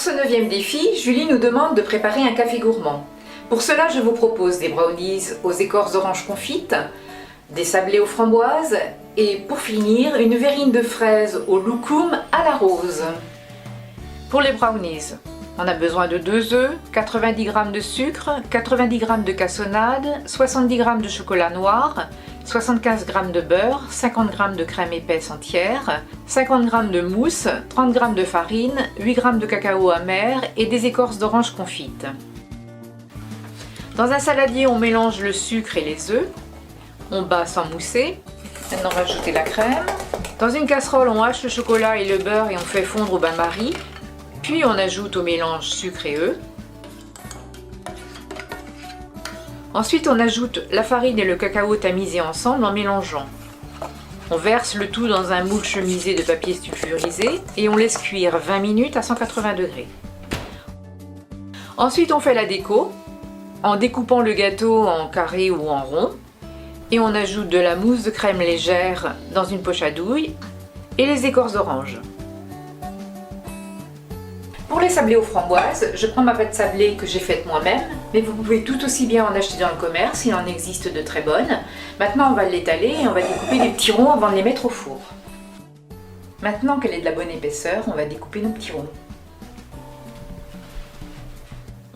Pour ce 9e défi, Julie nous demande de préparer un café gourmand. Pour cela, je vous propose des brownies aux écorces d'orange confites, des sablés aux framboises et pour finir, une verrine de fraises au loukoum à la rose. Pour les brownies, on a besoin de 2 œufs, 90 g de sucre, 90 g de cassonade, 70 g de chocolat noir, 75 g de beurre, 50 g de crème épaisse entière, 50 g de mousse, 30 g de farine, 8 g de cacao amer et des écorces d'orange confites. Dans un saladier, on mélange le sucre et les œufs. On bat sans mousser. Maintenant, on va ajouter la crème. Dans une casserole, on hache le chocolat et le beurre et on fait fondre au bain-marie. Puis on ajoute au mélange sucre et œufs. Ensuite, on ajoute la farine et le cacao tamisés ensemble en mélangeant. On verse le tout dans un moule chemisé de papier sulfurisé et on laisse cuire 20 minutes à 180 degrés. Ensuite, on fait la déco en découpant le gâteau en carré ou en rond. Et on ajoute de la mousse de crème légère dans une poche à douille et les écorces d'orange. Pour les sablés aux framboises, je prends ma pâte sablée que j'ai faite moi-même, mais vous pouvez tout aussi bien en acheter dans le commerce, il en existe de très bonnes. Maintenant on va l'étaler et on va découper des petits ronds avant de les mettre au four. Maintenant qu'elle est de la bonne épaisseur, on va découper nos petits ronds.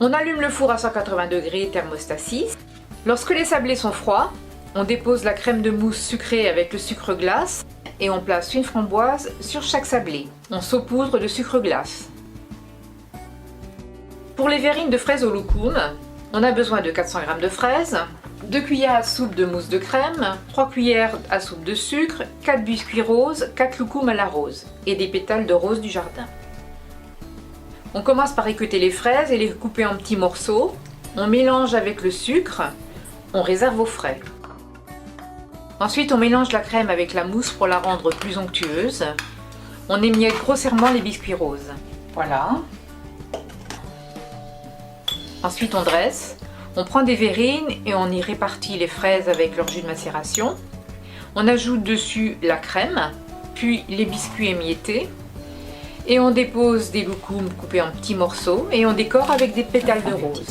On allume le four à 180 degrés, thermostat 6. Lorsque les sablés sont froids, on dépose la crème de mousse sucrée avec le sucre glace et on place une framboise sur chaque sablé. On saupoudre de sucre glace. Pour les verrines de fraises au loukoum, on a besoin de 400 g de fraises, 2 cuillères à soupe de mousse de crème, 3 cuillères à soupe de sucre, 4 biscuits roses, 4 loukoums à la rose et des pétales de rose du jardin. On commence par équeuter les fraises et les couper en petits morceaux. On mélange avec le sucre, on réserve au frais. Ensuite, on mélange la crème avec la mousse pour la rendre plus onctueuse. On émiette grossièrement les biscuits roses. Voilà. Ensuite, on dresse. On prend des verrines et on y répartit les fraises avec leur jus de macération. On ajoute dessus la crème, puis les biscuits émiettés. Et on dépose des loukoums coupés en petits morceaux et on décore avec des pétales de rose.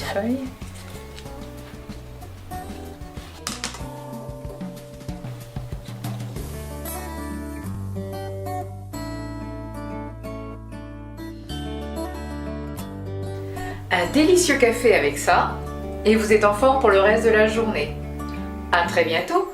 Un délicieux café avec ça et vous êtes en forme pour le reste de la journée. À très bientôt!